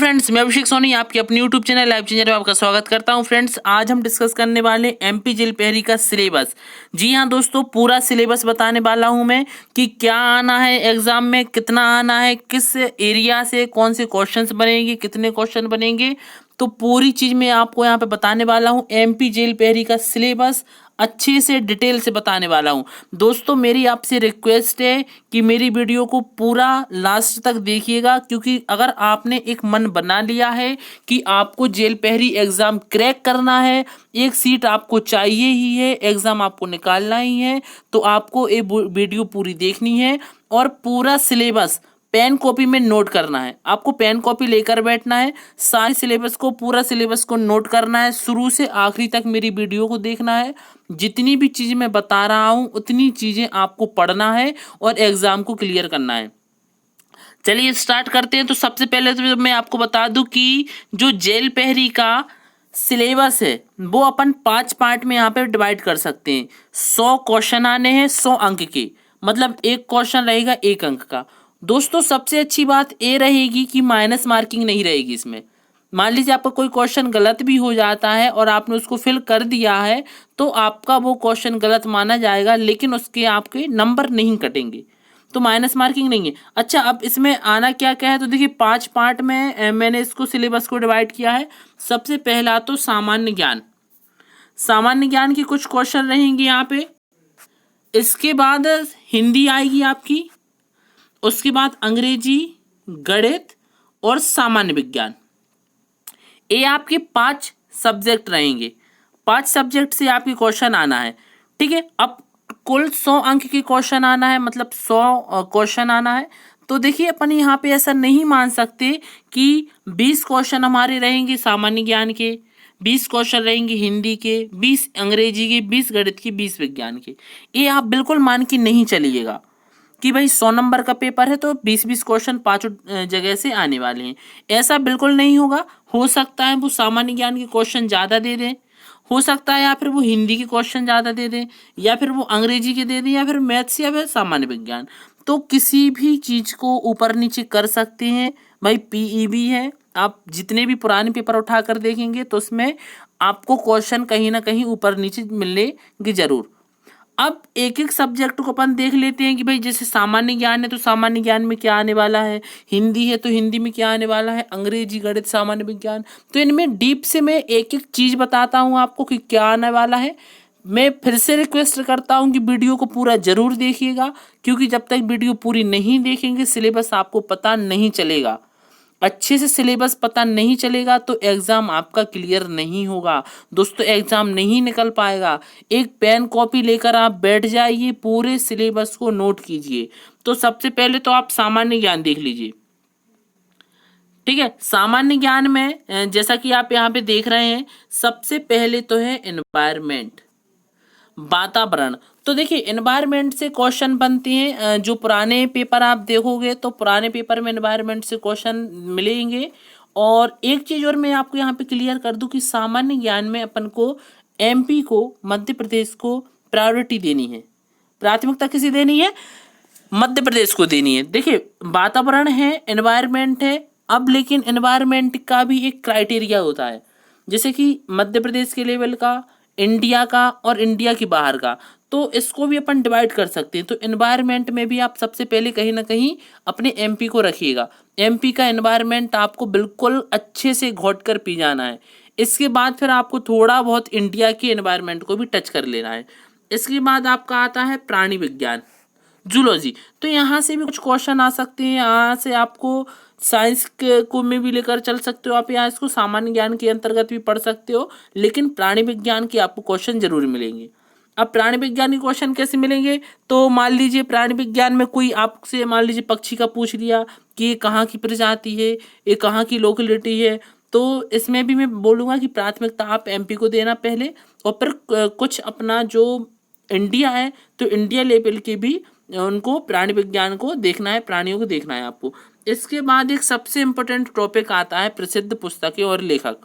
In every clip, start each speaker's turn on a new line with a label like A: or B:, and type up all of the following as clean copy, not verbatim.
A: Friends, मैं अभिषेक सोनी आपके अपने यूट्यूब चैनल लाइव चेंजर में आपका स्वागत करता हूं। फ्रेंड्स, आज हम डिस्कस करने वाले एमपी जेल पहरी का सिलेबस। जी हां दोस्तों, पूरा सिलेबस बताने वाला हूं मैं कि क्या आना है एग्जाम में, कितना आना है, किस एरिया से कौन से क्वेश्चंस बनेंगे, कितने क्वेश्चन बनेंगे। तो पूरी चीज मैं आपको यहाँ पे बताने वाला हूँ। एमपी जेल पहरी का सिलेबस अच्छे से डिटेल से बताने वाला हूँ। दोस्तों, मेरी आपसे रिक्वेस्ट है कि मेरी वीडियो को पूरा लास्ट तक देखिएगा, क्योंकि अगर आपने एक मन बना लिया है कि आपको जेल पहरी एग्जाम क्रैक करना है, एक सीट आपको चाहिए ही है, एग्जाम आपको निकालना ही है, तो आपको ये वीडियो पूरी देखनी है और पूरा सिलेबस पेन कॉपी में नोट करना है। आपको पेन कॉपी लेकर बैठना है, सारे सिलेबस को, पूरा सिलेबस को नोट करना है, शुरू से आखिरी तक मेरी वीडियो को देखना है। जितनी भी चीज़ें मैं बता रहा हूँ उतनी चीज़ें आपको पढ़ना है और एग्जाम को क्लियर करना है। चलिए स्टार्ट करते हैं। तो सबसे पहले तो मैं आपको बता दूं कि जो जेल पहरी का सिलेबस है वो अपन 5 पार्ट में यहाँ पे डिवाइड कर सकते हैं। 100 क्वेश्चन आने हैं 100 अंक के, मतलब एक क्वेश्चन रहेगा 1 अंक का। दोस्तों, सबसे अच्छी बात ये रहेगी कि माइनस मार्किंग नहीं रहेगी इसमें। मान लीजिए आपका कोई क्वेश्चन गलत भी हो जाता है और आपने उसको फिल कर दिया है, तो आपका वो क्वेश्चन गलत माना जाएगा, लेकिन उसके आपके नंबर नहीं कटेंगे, तो माइनस मार्किंग नहीं है। अच्छा, अब इसमें आना क्या क्या है, तो देखिए 5 पार्ट में मैंने इसको सिलेबस को डिवाइड किया है। सबसे पहला तो सामान्य ज्ञान, सामान्य ज्ञान के कुछ क्वेश्चन रहेंगे यहाँ पे। इसके बाद हिंदी आएगी आपकी, उसके बाद अंग्रेजी, गणित और सामान्य विज्ञान। ये आपके 5 सब्जेक्ट रहेंगे। 5 सब्जेक्ट से आपके क्वेश्चन आना है, ठीक है। अब कुल 100 अंक के क्वेश्चन आना है, मतलब 100 क्वेश्चन आना है। तो देखिए, अपन यहाँ पे ऐसा नहीं मान सकते कि 20 क्वेश्चन हमारे रहेंगे सामान्य ज्ञान के, 20 क्वेश्चन रहेंगे हिंदी के, 20 अंग्रेजी के, 20 गणित के, 20 विज्ञान के। ये आप बिल्कुल मान के नहीं चलिएगा कि भाई 100 नंबर का पेपर है तो 20-20 क्वेश्चन 5 जगह से आने वाले हैं। ऐसा बिल्कुल नहीं होगा। हो सकता है वो सामान्य ज्ञान के क्वेश्चन ज़्यादा दे दें, हो सकता है या फिर वो हिंदी के क्वेश्चन ज़्यादा दे दें, या फिर वो अंग्रेजी के दे दें, या फिर मैथ्स, या फिर सामान्य विज्ञान। तो किसी भी चीज़ को ऊपर नीचे कर सकते हैं। भाई पीईबी है, आप जितने भी पुराने पेपर उठा कर देखेंगे तो उसमें आपको क्वेश्चन कहीं ना कहीं ऊपर नीचे मिलेंगे जरूर। अब एक एक सब्जेक्ट को अपन देख लेते हैं कि भाई जैसे सामान्य ज्ञान है तो सामान्य ज्ञान में क्या आने वाला है, हिंदी है तो हिंदी में क्या आने वाला है, अंग्रेजी, गणित, सामान्य विज्ञान। तो इनमें डीप से मैं एक एक चीज़ बताता हूँ आपको कि क्या आने वाला है। मैं फिर से रिक्वेस्ट करता हूँ कि वीडियो को पूरा जरूर देखिएगा, क्योंकि जब तक वीडियो पूरी नहीं देखेंगे सिलेबस आपको पता नहीं चलेगा। अच्छे से सिलेबस पता नहीं चलेगा तो एग्ज़ाम आपका क्लियर नहीं होगा दोस्तों, एग्ज़ाम नहीं निकल पाएगा। एक पेन कॉपी लेकर आप बैठ जाइए, पूरे सिलेबस को नोट कीजिए। तो सबसे पहले तो आप सामान्य ज्ञान देख लीजिए, ठीक है। सामान्य ज्ञान में जैसा कि आप यहाँ पे देख रहे हैं, सबसे पहले तो है एनवायरमेंट, वातावरण। तो देखिए, एनवायरनमेंट से क्वेश्चन बनते हैं। जो पुराने पेपर आप देखोगे तो पुराने पेपर में एनवायरनमेंट से क्वेश्चन मिलेंगे। और एक चीज़ और मैं आपको यहाँ पे क्लियर कर दूं कि सामान्य ज्ञान में अपन को एमपी को, मध्य प्रदेश को प्रायोरिटी देनी है। प्राथमिकता किसे देनी है? मध्य प्रदेश को देनी है। देखिए, वातावरण है, एनवायरनमेंट है। अब लेकिन एनवायरनमेंट का भी एक क्राइटेरिया होता है, जैसे कि मध्य प्रदेश के लेवल का, इंडिया का और इंडिया के बाहर का। तो इसको भी अपन डिवाइड कर सकते हैं। तो एनवायरनमेंट में भी आप सबसे पहले कहीं ना कहीं अपने एमपी को रखिएगा। एमपी का एनवायरनमेंट आपको बिल्कुल अच्छे से घोट कर पी जाना है। इसके बाद फिर आपको थोड़ा बहुत इंडिया के एनवायरनमेंट को भी टच कर लेना है। इसके बाद आपका आता है प्राणी विज्ञान, जूलॉजी। तो यहाँ से भी कुछ क्वेश्चन आ सकते हैं। यहाँ से आपको साइंस को में भी लेकर चल सकते हो, आप यहाँ इसको सामान्य ज्ञान के अंतर्गत भी पढ़ सकते हो, लेकिन प्राणी विज्ञान के आपको क्वेश्चन जरूर मिलेंगे। अब प्राणी विज्ञान के क्वेश्चन कैसे मिलेंगे, तो मान लीजिए प्राणी विज्ञान में कोई आपसे मान लीजिए पक्षी का पूछ लिया कि ये कहाँ की प्रजाति है, ये कहाँ की लोकेलिटी है, तो इसमें भी मैं बोलूँगा कि प्राथमिकता आप एमपी को देना पहले, और फिर कुछ अपना जो इंडिया है तो इंडिया लेवल के भी उनको प्राणी विज्ञान को देखना है, प्राणियों को देखना है आपको। इसके बाद एक सबसे इम्पोर्टेंट टॉपिक आता है प्रसिद्ध पुस्तकें और लेखक।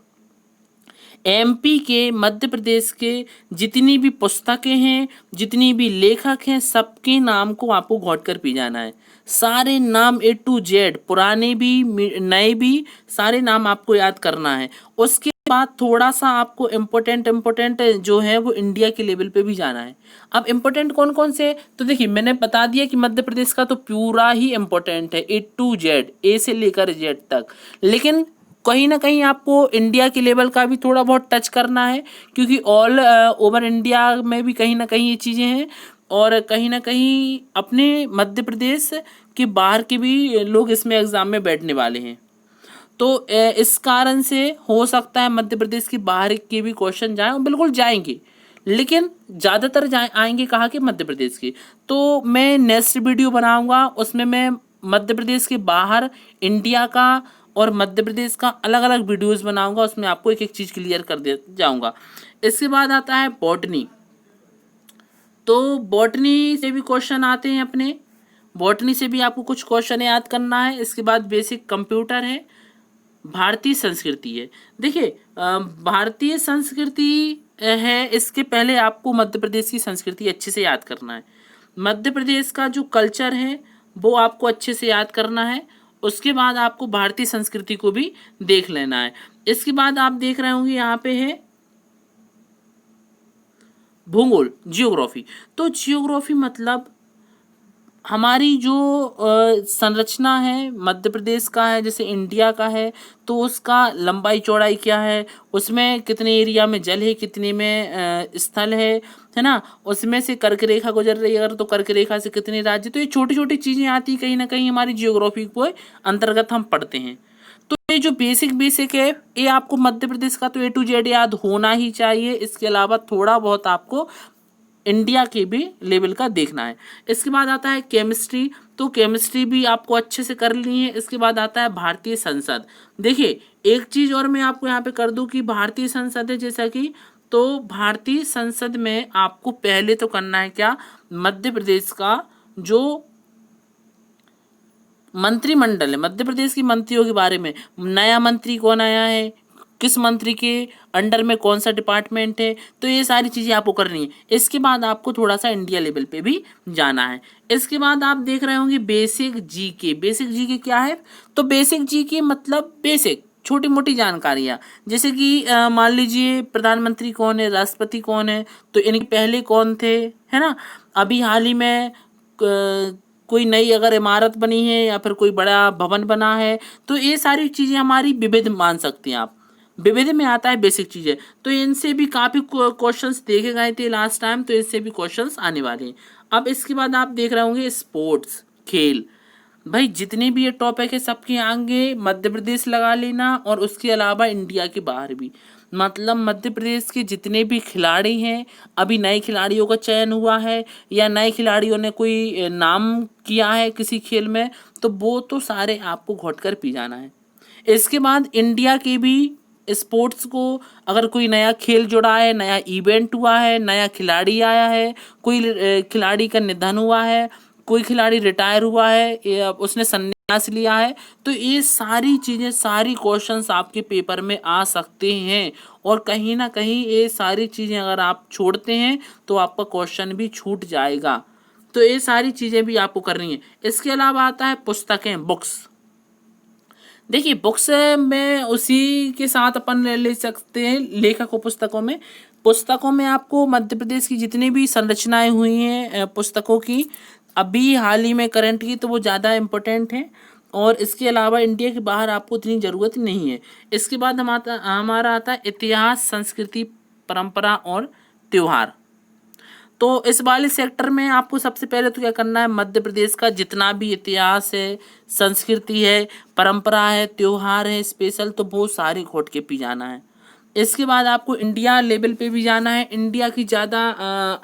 A: एमपी के, मध्य प्रदेश के जितनी भी पुस्तकें हैं, जितनी भी लेखक हैं, सबके नाम को आपको घोट कर पी जाना है। सारे नाम A to Z, पुराने भी नए भी, सारे नाम आपको याद करना है। उसके बाद थोड़ा सा आपको इम्पोर्टेंट जो है वो इंडिया के लेवल पे भी जाना है। अब इम्पोर्टेंट कौन कौन से, तो देखिए मैंने बता दिया कि मध्य प्रदेश का तो पूरा ही इम्पोर्टेंट है, A to Z, ए से लेकर Z तक। लेकिन कहीं ना कहीं आपको इंडिया के लेवल का भी थोड़ा बहुत टच करना है, क्योंकि ऑल ओवर इंडिया में भी कहीं ना कहीं ये चीज़ें हैं, और कहीं ना कहीं अपने मध्य प्रदेश के बाहर के भी लोग इसमें एग्ज़ाम में बैठने वाले हैं। तो इस कारण से हो सकता है मध्य प्रदेश के बाहर के भी क्वेश्चन जाएं, और बिल्कुल जाएंगे, लेकिन ज़्यादातर आएंगे कहाँ के, मध्य प्रदेश के। तो मैं नेक्स्ट वीडियो बनाऊंगा, उसमें मैं मध्य प्रदेश के बाहर इंडिया का और मध्य प्रदेश का अलग अलग वीडियोस बनाऊंगा, उसमें आपको एक एक चीज़ क्लियर कर दे जाऊंगा। इसके बाद आता है बॉटनी। तो बॉटनी से भी क्वेश्चन आते हैं अपने, बॉटनी से भी आपको कुछ क्वेश्चन याद करना है। इसके बाद बेसिक कंप्यूटर है, भारतीय संस्कृति है। देखिए भारतीय संस्कृति है, इसके पहले आपको मध्य प्रदेश की संस्कृति अच्छे से याद करना है। मध्य प्रदेश का जो कल्चर है वो आपको अच्छे से याद करना है। उसके बाद आपको भारतीय संस्कृति को भी देख लेना है। इसके बाद आप देख रहे होंगे यहाँ पे है भूगोल, जियोग्राफी। तो जियोग्राफी मतलब हमारी जो संरचना है मध्य प्रदेश का है, जैसे इंडिया का है, तो उसका लंबाई चौड़ाई क्या है, उसमें कितने एरिया में जल है, कितने में स्थल है ना, उसमें से कर्क रेखा गुजर रही है अगर, तो कर्क रेखा से कितने राज्य। तो ये छोटी छोटी चीज़ें आती कहीं ना कहीं हमारी जियोग्राफी को अंतर्गत हम पढ़ते हैं। तो ये जो बेसिक है, ये आपको मध्य प्रदेश का तो A to Z याद होना ही चाहिए। इसके अलावा थोड़ा बहुत आपको इंडिया के भी लेवल का देखना है। इसके बाद आता है केमिस्ट्री, तो केमिस्ट्री भी आपको अच्छे से कर ली है। इसके बाद आता है भारतीय संसद। देखिए एक चीज़ और मैं आपको यहाँ पे कर दूँ कि भारतीय संसद है जैसा कि, तो भारतीय संसद में आपको पहले तो करना है क्या, मध्य प्रदेश का जो मंत्रिमंडल है, मध्य प्रदेश की मंत्रियों के बारे में, नया मंत्री कौन आया है, किस मंत्री के अंडर में कौन सा डिपार्टमेंट है, तो ये सारी चीज़ें आपको करनी है। इसके बाद आपको थोड़ा सा इंडिया लेवल पे भी जाना है। इसके बाद आप देख रहे होंगे बेसिक जीके। बेसिक जीके क्या है, तो बेसिक जीके मतलब बेसिक छोटी मोटी जानकारियाँ, जैसे कि मान लीजिए प्रधानमंत्री कौन है, राष्ट्रपति कौन है, तो इनके पहले कौन थे, है ना। अभी हाल ही में कोई नई अगर इमारत बनी है या फिर कोई बड़ा भवन बना है, तो ये सारी चीज़ें हमारी विविध मान सकती हैं आप, विविध में आता है बेसिक चीज़ें। तो इनसे भी काफ़ी क्वेश्चंस देखे गए थे लास्ट टाइम, तो इससे भी क्वेश्चंस आने वाले हैं। अब इसके बाद आप देख रहे होंगे स्पोर्ट्स, खेल। भाई जितने भी ये टॉपिक है सबके आगे मध्य प्रदेश लगा लेना, और उसके अलावा इंडिया के बाहर भी, मतलब मध्य प्रदेश के जितने भी खिलाड़ी हैं, अभी नए खिलाड़ियों का चयन हुआ है या नए खिलाड़ियों ने कोई नाम किया है किसी खेल में, तो वो तो सारे आपको घोट कर पी जाना है। इसके बाद इंडिया के भी स्पोर्ट्स को, अगर कोई नया खेल जुड़ा है, नया इवेंट हुआ है, नया खिलाड़ी आया है, कोई खिलाड़ी का निधन हुआ है, कोई खिलाड़ी रिटायर हुआ है या उसने संन्यास लिया है, तो ये सारी चीज़ें, सारी क्वेश्चंस आपके पेपर में आ सकते हैं। और कहीं ना कहीं ये सारी चीज़ें अगर आप छोड़ते हैं तो आपका क्वेश्चन भी छूट जाएगा। तो ये सारी चीज़ें भी आपको करनी है। इसके अलावा आता है पुस्तकें, बुक्स। देखिए बुक्स में उसी के साथ अपन ले सकते हैं लेखकों पुस्तकों में आपको मध्य प्रदेश की जितनी भी संरचनाएं हुई हैं पुस्तकों की, अभी हाल ही में करंट की, तो वो ज़्यादा इम्पोर्टेंट है। और इसके अलावा इंडिया के बाहर आपको इतनी ज़रूरत नहीं है। इसके बाद हमारा आता है इतिहास, संस्कृति, परंपरा और त्यौहार। तो इस वाले सेक्टर में आपको सबसे पहले तो क्या करना है, मध्य प्रदेश का जितना भी इतिहास है, संस्कृति है, परंपरा है, त्योहार है स्पेशल, तो वो सारे घोट के पी जाना है। इसके बाद आपको इंडिया लेवल पे भी जाना है। इंडिया की ज़्यादा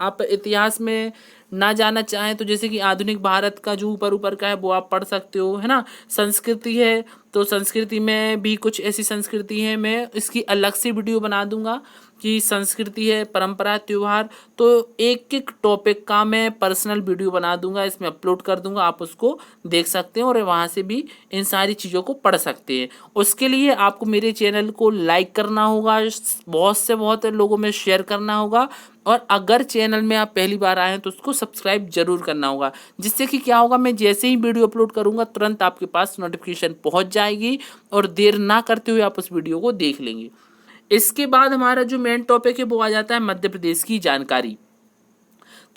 A: आप इतिहास में ना जाना चाहें तो जैसे कि आधुनिक भारत का जो ऊपर का है वो आप पढ़ सकते हो, है ना। संस्कृति है तो संस्कृति में भी कुछ ऐसी संस्कृति है, मैं इसकी अलग से वीडियो बना दूंगा। कि संस्कृति है, परंपरा, त्योहार, तो एक एक टॉपिक का मैं पर्सनल वीडियो बना दूंगा, इसमें अपलोड कर दूंगा, आप उसको देख सकते हैं और वहाँ से भी इन सारी चीज़ों को पढ़ सकते हैं। उसके लिए आपको मेरे चैनल को लाइक करना होगा, बहुत से बहुत लोगों में शेयर करना होगा, और अगर चैनल में आप पहली बार आए हैं तो उसको सब्सक्राइब जरूर करना होगा, जिससे कि क्या होगा, मैं जैसे ही वीडियो अपलोड करूंगा तुरंत आपके पास नोटिफिकेशन पहुंच जाएगी और देर ना करते हुए आप उस वीडियो को देख लेंगे। इसके बाद हमारा जो मेन टॉपिक है वो आ जाता है मध्य प्रदेश की जानकारी।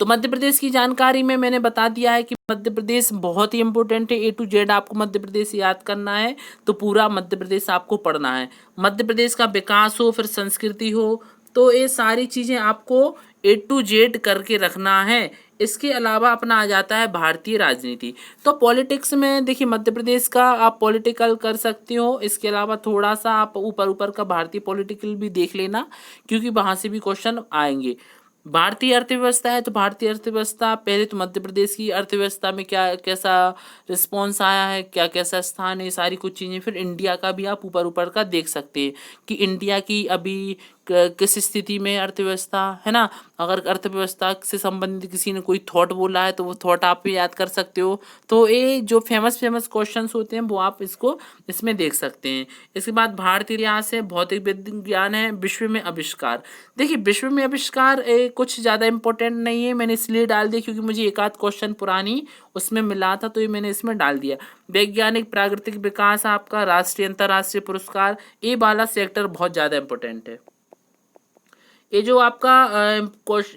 A: तो मध्य प्रदेश की जानकारी में मैंने बता दिया है कि मध्य प्रदेश बहुत ही इंपॉर्टेंट है, A to Z आपको मध्य प्रदेश याद करना है तो पूरा मध्य प्रदेश आपको पढ़ना है। मध्य प्रदेश का विकास हो, फिर संस्कृति हो, तो ये सारी चीज़ें आपको A to Z करके रखना है। इसके अलावा अपना आ जाता है भारतीय राजनीति। तो पॉलिटिक्स में देखिए मध्य प्रदेश का आप पॉलिटिकल कर सकते हो, इसके अलावा थोड़ा सा आप ऊपर ऊपर का भारतीय पॉलिटिकल भी देख लेना, क्योंकि वहाँ से भी क्वेश्चन आएंगे। भारतीय अर्थव्यवस्था है तो भारतीय अर्थव्यवस्था पहले तो मध्य प्रदेश की अर्थव्यवस्था में क्या कैसा रिस्पॉन्स आया है, क्या कैसा स्थान है, सारी कुछ चीज़ें। फिर इंडिया का भी आप ऊपर ऊपर का देख सकते हैं कि इंडिया की अभी किस स्थिति में अर्थव्यवस्था है ना। अगर अर्थव्यवस्था से संबंधित किसी ने कोई थॉट बोला है तो वो थॉट आप भी याद कर सकते हो। तो ये जो फेमस फेमस क्वेश्चंस होते हैं वो आप इसको इसमें देख सकते हैं। इसके बाद भारतीय इतिहास है, भौतिक विज्ञान है, विश्व में आविष्कार। देखिए विश्व में आविष्कार कुछ ज़्यादा इंपॉर्टेंट नहीं है, मैंने इसलिए डाल दिया क्योंकि मुझे एक आध क्वेश्चन पुरानी उसमें मिला था तो ये मैंने इसमें डाल दिया। वैज्ञानिक प्राकृतिक विकास आपका, राष्ट्रीय अंतर्राष्ट्रीय पुरस्कार, ये वाला सेक्टर बहुत ज़्यादा इंपॉर्टेंट है। ये जो आपका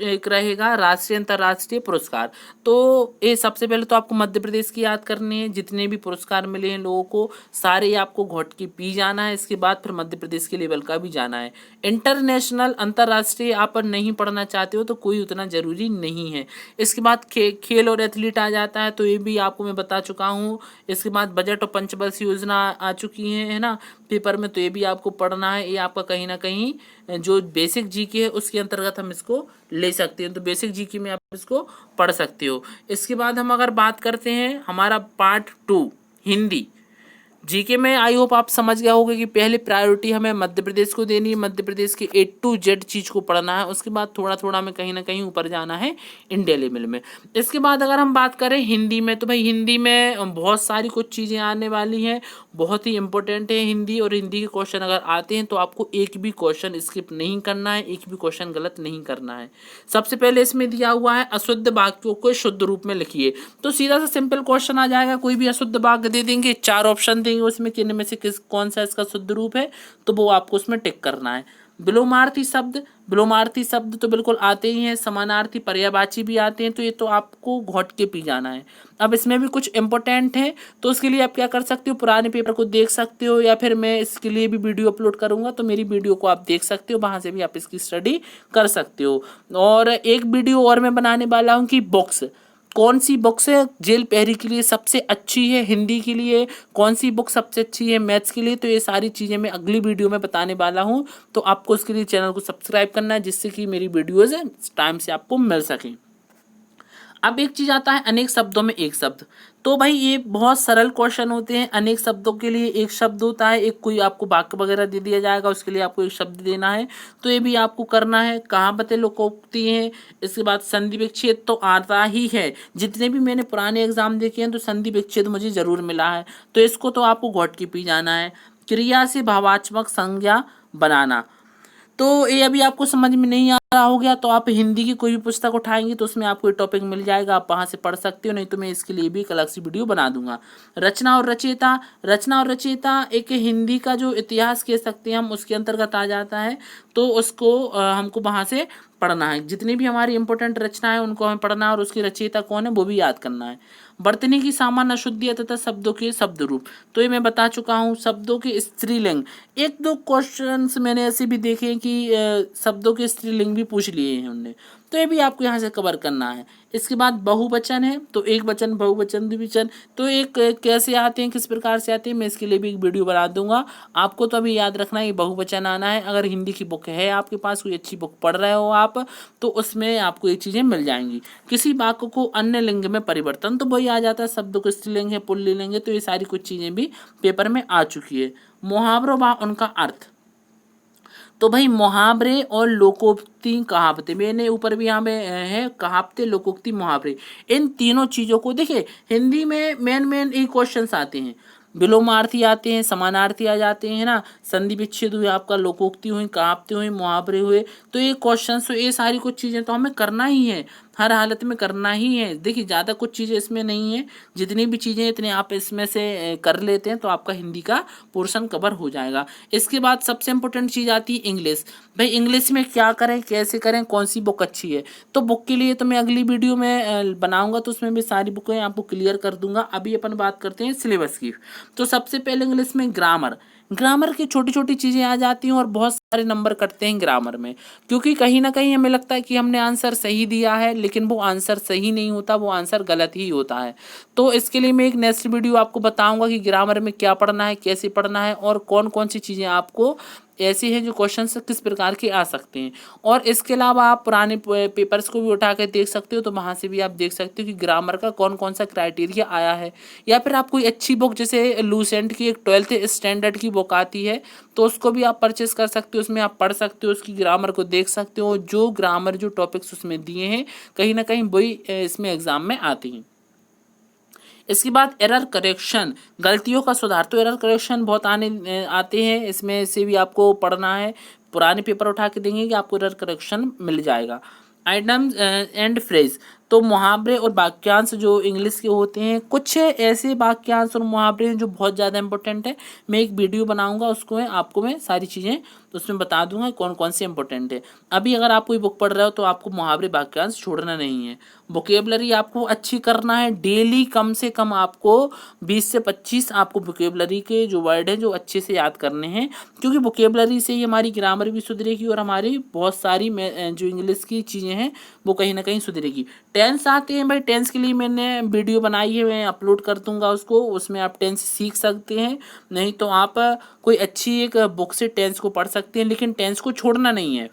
A: एक रहेगा राष्ट्रीय अंतर्राष्ट्रीय पुरस्कार, तो ये सबसे पहले तो आपको मध्य प्रदेश की याद करनी है। जितने भी पुरस्कार मिले हैं लोगों को सारे आपको घोट के पी जाना है। इसके बाद फिर मध्य प्रदेश के लेवल का भी जाना है। इंटरनेशनल अंतर्राष्ट्रीय आप नहीं पढ़ना चाहते हो तो कोई उतना ज़रूरी नहीं है। इसके बाद खेल और एथलीट आ जाता है, तो ये भी आपको मैं बता चुका हूँ। इसके बाद बजट और पंचवर्षीय योजना आ चुकी है ना पेपर में, तो ये भी आपको पढ़ना है। ये आपका कहीं ना कहीं जो बेसिक जीके है उसके अंतर्गत हम इसको ले सकते हैं, तो बेसिक जीके में आप इसको पढ़ सकते हो। इसके बाद हम अगर बात करते हैं हमारा पार्ट 2 हिंदी जीके में, आई होप आप समझ गए होंगे कि पहले प्रायोरिटी हमें मध्य प्रदेश को देनी है, मध्य प्रदेश के A to Z चीज़ को पढ़ना है। उसके बाद थोड़ा थोड़ा हमें कहीं ना कहीं ऊपर जाना है इंडिया लेवल में। इसके बाद अगर हम बात करें हिंदी में, तो भाई हिंदी में बहुत सारी कुछ चीज़ें आने वाली हैं, बहुत ही इंपॉर्टेंट है हिंदी। और हिंदी के क्वेश्चन अगर आते हैं तो आपको एक भी क्वेश्चन स्किप नहीं करना है, एक भी क्वेश्चन गलत नहीं करना है। सबसे पहले इसमें दिया हुआ है अशुद्ध वाक्यों को शुद्ध रूप में लिखिए, तो सीधा सा सिंपल क्वेश्चन आ जाएगा। कोई भी अशुद्ध वाक्य दे देंगे, 4 ऑप्शन देंगे उसमें कि इनमें से कौन सा इसका शुद्ध रूप है, तो वो आपको उसमें टिक करना है। विलोमार्थी शब्द, विलोमार्थी शब्द तो बिल्कुल आते ही हैं, समानार्थी पर्यायवाची भी आते हैं, तो ये तो आपको घोट के पी जाना है। अब इसमें भी कुछ इंपॉर्टेंट है, तो उसके लिए आप क्या कर सकते हो, पुराने पेपर को देख सकते हो, या फिर मैं इसके लिए भी वीडियो अपलोड करूंगा तो मेरी वीडियो को आप देख सकते हो, वहां से भी आप इसकी स्टडी कर सकते हो। और एक वीडियो और मैं बनाने वाला हूँ कि बुक्स, कौन सी बुक्स है जेल पहरी के लिए सबसे अच्छी है, हिंदी के लिए कौन सी बुक सबसे अच्छी है, मैथ्स के लिए, तो ये सारी चीज़ें मैं अगली वीडियो में बताने वाला हूँ। तो आपको उसके लिए चैनल को सब्सक्राइब करना है, जिससे कि मेरी वीडियोज़ टाइम से आपको मिल सकें। अब एक चीज़ आता है अनेक शब्दों में एक शब्द, तो भाई ये बहुत सरल क्वेश्चन होते हैं। अनेक शब्दों के लिए एक शब्द होता है, एक कोई आपको वाक्य वगैरह दे दिया जाएगा, उसके लिए आपको एक शब्द देना है, तो ये भी आपको करना है। कहावतें लोकोक्ति हैं, इसके बाद संधि विच्छेद तो आता ही है। जितने भी मैंने पुराने एग्जाम देखे हैं तो संधि विच्छेद मुझे ज़रूर मिला है, तो इसको तो आपको घोट के पी जाना है। क्रिया से भावात्मक संज्ञा बनाना, तो ये अभी आपको समझ में नहीं आ रहा हो गया तो आप हिंदी की कोई भी पुस्तक उठाएंगे तो उसमें आपको ये टॉपिक मिल जाएगा, आप वहाँ से पढ़ सकते हो, नहीं तो मैं इसके लिए भी एक अलग सी वीडियो बना दूंगा। रचना और रचयिता, रचना और रचयिता एक हिंदी का जो इतिहास कह सकते हैं हम, उसके अंतर्गत आ जाता है, तो उसको हमको वहाँ से पढ़ना है। जितनी भी हमारी इंपॉर्टेंट रचना है उनको हमें पढ़ना है, और उसकी रचयिता कौन है वो भी याद करना है। वर्तनी की सामान्य अशुद्धियाँ तथा शब्दों के शब्द रूप, तो ये मैं बता चुका हूँ। शब्दों के स्त्रीलिंग, एक दो क्वेश्चंस मैंने ऐसे भी देखे हैं कि शब्दों के स्त्रीलिंग भी पूछ लिए हैं उन्होंने, तो ये भी आपको यहाँ से कवर करना है। इसके बाद बहुवचन है, तो एक वचन, बहुवचन, द्विवचन, तो एक कैसे आते हैं, किस प्रकार से आते हैं, मैं इसके लिए भी एक वीडियो बना दूंगा। आपको तो अभी याद रखना है बहुवचन आना है। अगर हिंदी की बुक है आपके पास, कोई अच्छी बुक पढ़ रहे हो आप, तो उसमें आपको ये चीज़ें मिल जाएंगी। किसी वाक्य को अन्य लिंग में परिवर्तन, तो वही आ जाता है, शब्द को स्त्रीलिंग है, पुल्लिंग है, तो ये सारी कुछ चीज़ें भी पेपर में आ चुकी है। मुहावरों व उनका अर्थ, तो भाई मुहावरे और लोकोक्ति कहावतें, मैंने ऊपर भी यहाँ पे है कहावतें लोकोक्ति मुहावरे, इन तीनों चीज़ों को देखिए हिंदी में मेन ये क्वेश्चंस आते हैं, विलोमार्थी आते हैं, समानार्थी आ जाते हैं ना, संधि विच्छेद हुए, आपका लोकोक्ति हुई, कहावतें हुई, मुहावरे हुए, तो ये क्वेश्चंस, तो ये सारी कुछ चीज़ें तो हमें करना ही है, हर हालत में करना ही है। देखिए ज़्यादा कुछ चीज़ें इसमें नहीं है, जितनी भी चीज़ें इतने आप इसमें से कर लेते हैं तो आपका हिंदी का पोर्शन कवर हो जाएगा। इसके बाद सबसे इम्पोर्टेंट चीज़ आती है इंग्लिश। भाई इंग्लिश में क्या करें, कैसे करें, कौन सी बुक अच्छी है, तो बुक के लिए तो मैं अगली वीडियो में बनाऊंगा, तो उसमें भी सारी बुकें आपको क्लियर कर दूंगा। अभी अपन बात करते हैं सिलेबस की। तो सबसे पहले इंग्लिश में ग्रामर की छोटी छोटी चीज़ें आ जाती हैं और बहुत सारे नंबर कटते हैं ग्रामर में, क्योंकि कहीं ना कहीं हमें लगता है कि हमने आंसर सही दिया है, लेकिन वो आंसर सही नहीं होता, वो आंसर गलत ही होता है। तो इसके लिए मैं एक नेक्स्ट वीडियो आपको बताऊंगा कि ग्रामर में क्या पढ़ना है, कैसे पढ़ना है, और कौन कौन सी चीज़ें आपको ऐसी हैं जो क्वेश्चंस किस प्रकार के आ सकते हैं। और इसके अलावा आप पुराने पेपर्स को भी उठा कर देख सकते हो, तो वहाँ से भी आप देख सकते हो कि ग्रामर का कौन कौन सा क्राइटेरिया आया है। या फिर आप कोई अच्छी बुक, जैसे लूसेंट की एक 12th स्टैंडर्ड की बुक आती है, तो उसको भी आप परचेस कर सकते हो, उसमें आप पढ़ सकते हो, उसकी ग्रामर को देख सकते हो, जो ग्रामर जो टॉपिक्स उसमें दिए हैं कहीं ना कहीं वही इसमें एग्जाम में आती हैं। इसके बाद एरर करेक्शन, गलतियों का सुधार, तो एरर करेक्शन बहुत आते हैं, इसमें से भी आपको पढ़ना है, पुराने पेपर उठा के देंगे कि आपको एरर करेक्शन मिल जाएगा। आइटम्स एंड फ्रेज, तो मुहावरे और वाक्यांश जो इंग्लिश के होते हैं, कुछ ऐसे वाक्यांश और मुहावरे हैं जो बहुत ज़्यादा इंपॉर्टेंट है। मैं एक वीडियो बनाऊंगा, उसको आपको मैं सारी चीज़ें उसमें बता दूंगा कौन कौन से इंपॉर्टेंट है। अभी अगर आप कोई बुक पढ़ रहे हो तो आपको मुहावरे वाक्यांश छोड़ना नहीं है। वोकेबलरी आपको अच्छी करना है, डेली कम से कम आपको 20 से 25 आपको वोकेबलरी के जो वर्ड हैं जो अच्छे से याद करने हैं, क्योंकि वोकेबलरी से ही हमारी ग्रामर भी सुधरेगी और हमारी बहुत सारी जो इंग्लिश की चीज़ें हैं वो कहीं ना कहीं सुधरेगी। टेंस आते हैं भाई, टेंस के लिए मैंने वीडियो बनाई है, मैं अपलोड कर दूंगा उसको, उसमें आप टेंस सीख सकते हैं। नहीं तो आप कोई अच्छी एक बुक से टेंस को पढ़ सकते हैं, लेकिन टेंस को छोड़ना नहीं है।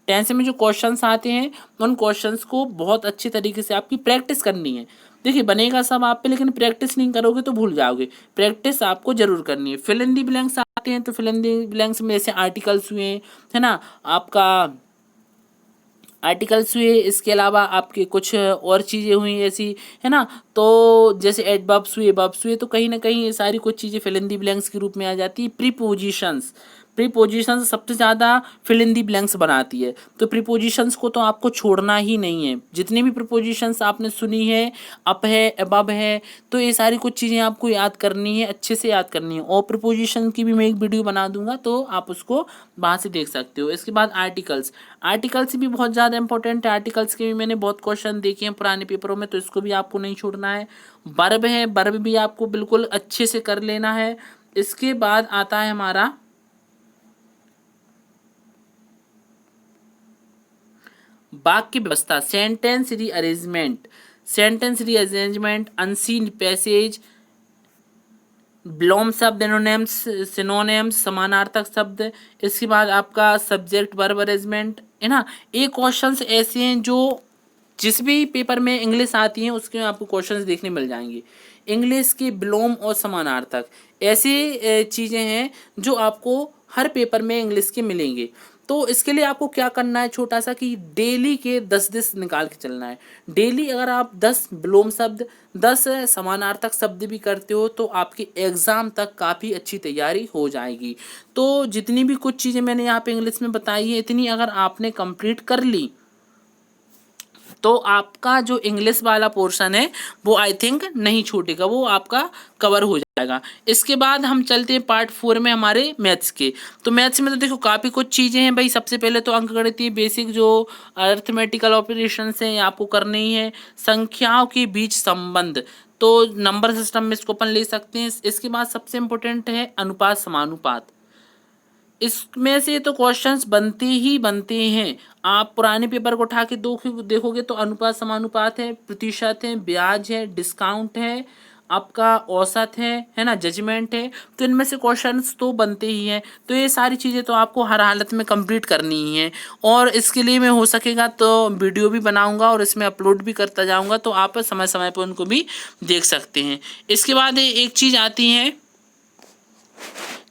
A: टेंस में जो क्वेश्चंस आते हैं उन क्वेश्चंस को बहुत अच्छी तरीके से आपकी प्रैक्टिस करनी है। देखिए बनेगा सब आप पे, लेकिन प्रैक्टिस नहीं करोगे तो भूल जाओगे, प्रैक्टिस आपको जरूर करनी है। फिल इन दी ब्लैंक्स आते हैं, तो फिल इन दी ब्लैंक्स में जैसे आर्टिकल्स हुए, है ना, आपका आर्टिकल्स हुए, इसके अलावा आपके कुछ और चीज़ें हुई ऐसी, है ना, तो जैसे एडवर्ब्स हुए, वर्ब्स हुए, तो कहीं ना कहीं ये सारी कुछ चीज़ें फिल इन दी ब्लैंक्स के रूप में आ जाती है। प्रीपोजिशंस, प्रीपोजिशंस सबसे ज़्यादा फिल इन दी ब्लैंक्स बनाती है, तो प्रीपोजिशंस को तो आपको छोड़ना ही नहीं है। जितनी भी प्रीपोजिशंस आपने सुनी है, अप है, अबव है, तो ये सारी कुछ चीज़ें आपको याद करनी है, अच्छे से याद करनी है। और प्रीपोजिशन की भी मैं एक वीडियो बना दूंगा, तो आप उसको वहाँ से देख सकते हो। इसके बाद आर्टिकल्स, आर्टिकल्स भी बहुत ज़्यादा इंपॉर्टेंट है, आर्टिकल्स के भी मैंने बहुत क्वेश्चन देखे हैं पुराने पेपरों में, तो इसको भी आपको नहीं छोड़ना है। वर्ब है, वर्ब भी आपको बिल्कुल अच्छे से कर लेना है। इसके बाद आता है हमारा वाक्य व्यवस्था, sentence rearrangement, sentence rearrangement, unseen passage, ब्लॉम शब्द, एनोनिम्स, सिनोनिम्स, समानार्थक शब्द। इसके बाद आपका सब्जेक्ट वर्ब अरेंजमेंट, है ना। ये क्वेश्चंस ऐसे हैं जो जिस भी पेपर में इंग्लिश आती है उसके में आपको क्वेश्चंस देखने मिल जाएंगे। इंग्लिश के विलोम और समानार्थक, ऐसी चीज़ें हैं जो आपको हर पेपर में इंग्लिश के मिलेंगे। तो इसके लिए आपको क्या करना है, छोटा सा, कि डेली के 10 निकाल के चलना है। डेली अगर आप 10 विलोम शब्द, 10 समानार्थक शब्द भी करते हो तो आपकी एग्ज़ाम तक काफ़ी अच्छी तैयारी हो जाएगी। तो जितनी भी कुछ चीज़ें मैंने यहाँ पे इंग्लिश में बताई है, इतनी अगर आपने कंप्लीट कर ली तो आपका जो इंग्लिश वाला पोर्शन है वो आई थिंक नहीं छूटेगा, वो आपका कवर हो जाएगा। इसके बाद हम चलते हैं पार्ट 4 में हमारे मैथ्स के। तो मैथ्स में तो देखो काफ़ी कुछ चीज़ें हैं भाई। सबसे पहले तो अंकगणितीय बेसिक जो अरिथमेटिकल ऑपरेशंस हैं आपको करनी है। संख्याओं के बीच संबंध, तो नंबर सिस्टम में इसको अपन ले सकते हैं। इसके बाद सबसे इम्पोर्टेंट है अनुपात समानुपात। इसमें से तो क्वेश्चंस बनते ही बनते हैं, आप पुराने पेपर को उठा के देखोगे तो अनुपात समानुपात है, प्रतिशत है, ब्याज है, डिस्काउंट है, आपका औसत है ना, जजमेंट है। तो इनमें से क्वेश्चंस तो बनते ही हैं। तो ये सारी चीज़ें तो आपको हर हालत में कंप्लीट करनी ही है, और इसके लिए मैं हो सकेगा तो वीडियो भी बनाऊंगा और इसमें अपलोड भी करता जाऊंगा, तो आप समय समय पर उनको भी देख सकते हैं। इसके बाद एक चीज़ आती है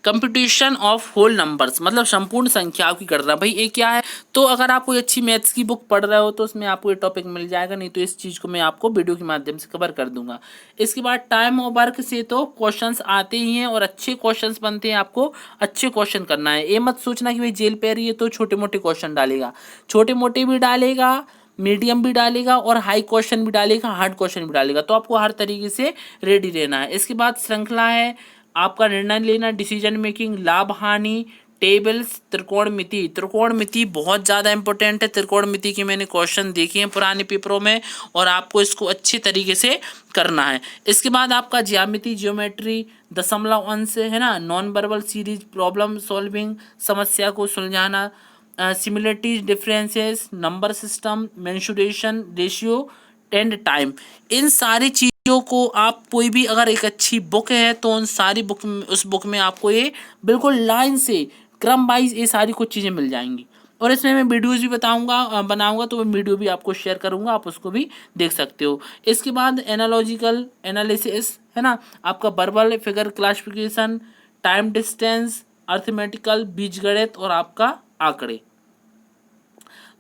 A: कंप्यूटेशन ऑफ होल नंबर्स, मतलब संपूर्ण संख्याओं की गणना। भाई ये क्या है, तो अगर आप कोई अच्छी मैथ्स की बुक पढ़ रहे हो तो उसमें आपको ये टॉपिक मिल जाएगा, नहीं तो इस चीज़ को मैं आपको वीडियो के माध्यम से कवर कर दूंगा। इसके बाद टाइम और वर्क से तो क्वेश्चंस आते ही हैं और अच्छे क्वेश्चंस बनते हैं, आपको अच्छे क्वेश्चन करना है। ये मत सोचना कि भाई जेल पे रही है तो छोटे मोटे क्वेश्चन डालेगा, छोटे मोटे भी डालेगा, मीडियम भी डालेगा और हाई क्वेश्चन भी डालेगा, हार्ड क्वेश्चन भी डालेगा। तो आपको हर तरीके से रेडी रहना है। इसके बाद श्रृंखला है आपका निर्णय लेना, डिसीजन मेकिंग, लाभ हानि, टेबल्स, त्रिकोणमिति। त्रिकोणमिति बहुत ज़्यादा इंपॉर्टेंट है। त्रिकोणमिति के मैंने क्वेश्चन देखे हैं पुराने पेपरों में और आपको इसको अच्छे तरीके से करना है। इसके बाद आपका ज्यामिति, ज्योमेट्री, दशमलव अंश है ना, non verbal series, problem solving, समस्या को सुलझाना, similarities, differences, number system, mensuration, ratio and time. इन सारी चीज़ों को आप कोई भी अगर एक अच्छी बुक है तो उन सारी बुक उस बुक में आपको ये बिल्कुल लाइन से क्रम वाइज ये सारी कुछ चीज़ें मिल जाएंगी। और इसमें मैं वीडियोज़ भी बनाऊंगा तो मैं वीडियो भी आपको शेयर करूंगा, आप उसको भी देख सकते हो। इसके बाद एनालॉजिकल एनालिसिस है ना, आपका verbal, figure classification, time distance, arithmetical, बीजगणित और आपका आंकड़े।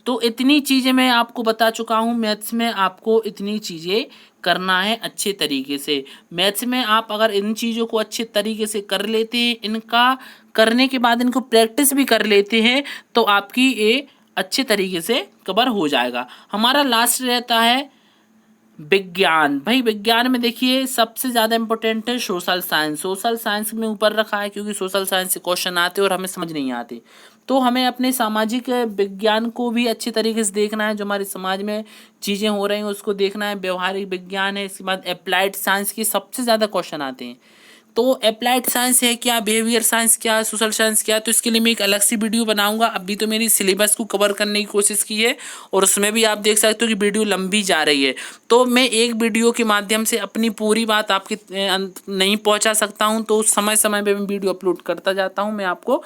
A: तो इतनी चीज़ें मैं आपको बता चुका हूँ। मैथ्स में आपको इतनी चीज़ें करना है अच्छे तरीके से। मैथ्स में आप अगर इन चीज़ों को अच्छे तरीके से कर लेते हैं, इनका करने के बाद इनको प्रैक्टिस भी कर लेते हैं, तो आपकी ये अच्छे तरीके से कवर हो जाएगा। हमारा लास्ट रहता है विज्ञान। भाई विज्ञान में देखिए सबसे ज़्यादा इंपॉर्टेंट है सोशल साइंस। सोशल साइंस में ऊपर रखा है क्योंकि सोशल साइंस से क्वेश्चन आते और हमें समझ नहीं आते। तो हमें अपने सामाजिक विज्ञान को भी अच्छे तरीके से देखना है, जो हमारे समाज में चीज़ें हो रही हैं उसको देखना है। व्यवहारिक विज्ञान है, इसके बाद अप्लाइड साइंस की सबसे ज़्यादा क्वेश्चन आते हैं। तो अप्लाइड साइंस है क्या, बिहेवियर साइंस क्या, सोशल साइंस क्या, तो इसके लिए मैं एक अलग सी वीडियो बनाऊंगा। अभी तो मेरी सिलेबस को कवर करने की कोशिश की है और उसमें भी आप देख सकते हो कि वीडियो लंबी जा रही है। तो मैं एक वीडियो के माध्यम से अपनी पूरी बात आपके नहीं पहुंचा सकता हूं, तो समय समय पे मैं वीडियो अपलोड करता जाता हूं। मैं आपको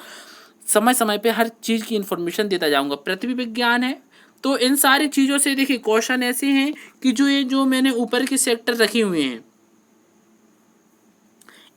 A: समय समय पे हर चीज़ की इन्फॉर्मेशन देता जाऊँगा। पृथ्वी विज्ञान है, तो इन सारी चीज़ों से देखिए क्वेश्चन ऐसे हैं कि जो मैंने ऊपर के सेक्टर रखे हुए हैं,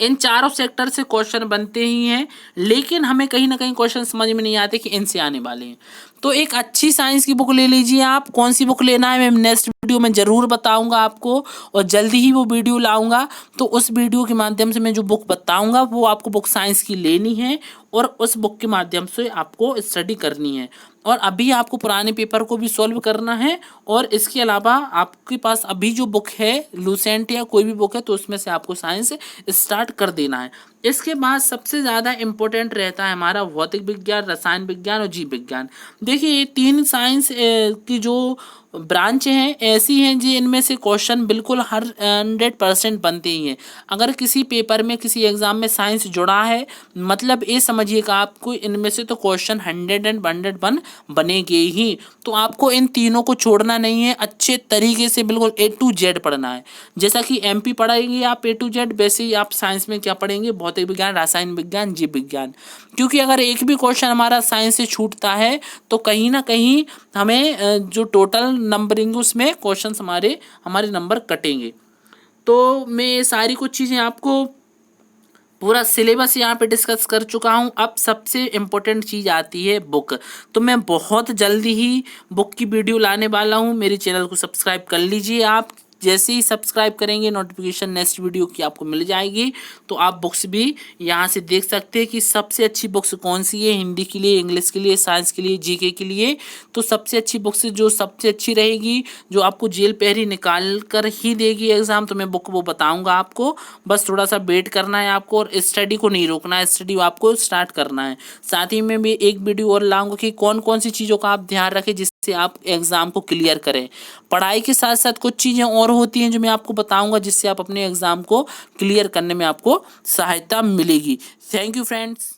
A: इन चारों सेक्टर से क्वेश्चन बनते ही हैं, लेकिन हमें कहीं ना कहीं क्वेश्चन समझ में नहीं आते कि इनसे आने वाले हैं। तो एक अच्छी साइंस की बुक ले लीजिए आप। कौन सी बुक लेना है मैं नेक्स्ट वीडियो में ज़रूर बताऊंगा आपको, और जल्दी ही वो वीडियो लाऊंगा। तो उस वीडियो के माध्यम से मैं जो बुक बताऊंगा वो आपको बुक साइंस की लेनी है और उस बुक के माध्यम से आपको स्टडी करनी है। और अभी आपको पुराने पेपर को भी सॉल्व करना है, और इसके अलावा आपके पास अभी जो बुक है लूसेंट या कोई भी बुक है तो उसमें से आपको साइंस स्टार्ट कर देना है। इसके बाद सबसे ज़्यादा इम्पोर्टेंट रहता है हमारा भौतिक विज्ञान, रसायन विज्ञान और जीव विज्ञान। देखिए ये तीन साइंस की जो ब्रांच हैं ऐसी हैं जी, इनमें से क्वेश्चन बिल्कुल 100% बनते ही हैं। अगर किसी पेपर में किसी एग्ज़ाम में साइंस जुड़ा है, मतलब ये समझिएगा आपको इनमें से तो क्वेश्चन 100 बनेंगे ही। तो आपको इन तीनों को छोड़ना नहीं है, अच्छे तरीके से बिल्कुल A to Z पढ़ना है। जैसा कि MP पढ़ाएंगे आप A to Z, वैसे ही आप साइंस में क्या पढ़ेंगे, भौतिक विज्ञान, रासायनिक विज्ञान, जीव विज्ञान। क्योंकि अगर एक भी क्वेश्चन हमारा साइंस से छूटता है तो कहीं ना कहीं हमें जो टोटल नंबरिंग उसमें क्वेश्चंस हमारे नंबर कटेंगे। तो मैं ये सारी कुछ चीज़ें आपको पूरा सिलेबस यहाँ पे डिस्कस कर चुका हूँ। अब सबसे इम्पोर्टेंट चीज़ आती है बुक। तो मैं बहुत जल्दी ही बुक की वीडियो लाने वाला हूँ। मेरे चैनल को सब्सक्राइब कर लीजिए आप। जैसे ही सब्सक्राइब करेंगे नोटिफिकेशन नेक्स्ट वीडियो की आपको मिल जाएगी। तो आप बुक्स भी यहाँ से देख सकते हैं कि सबसे अच्छी बुक्स कौन सी है, हिंदी के लिए, इंग्लिश के लिए, साइंस के लिए, जीके के लिए। तो सबसे अच्छी बुक्स जो सबसे अच्छी रहेगी, जो आपको जेल पहरी निकाल कर ही देगी एग्ज़ाम, तो मैं बुक वो बताऊँगा आपको। बस थोड़ा सा वेट करना है आपको और स्टडी को नहीं रोकना है, स्टडी आपको स्टार्ट करना है। साथ ही में भी एक वीडियो और लाऊंगा कि कौन कौन सी चीज़ों का आप ध्यान रखें जिससे आप एग्ज़ाम को क्लियर करें। पढ़ाई के साथ साथ कुछ चीज़ें और होती हैं जो मैं आपको बताऊंगा जिससे आप अपने एग्ज़ाम को क्लियर करने में आपको सहायता मिलेगी। Thank you friends.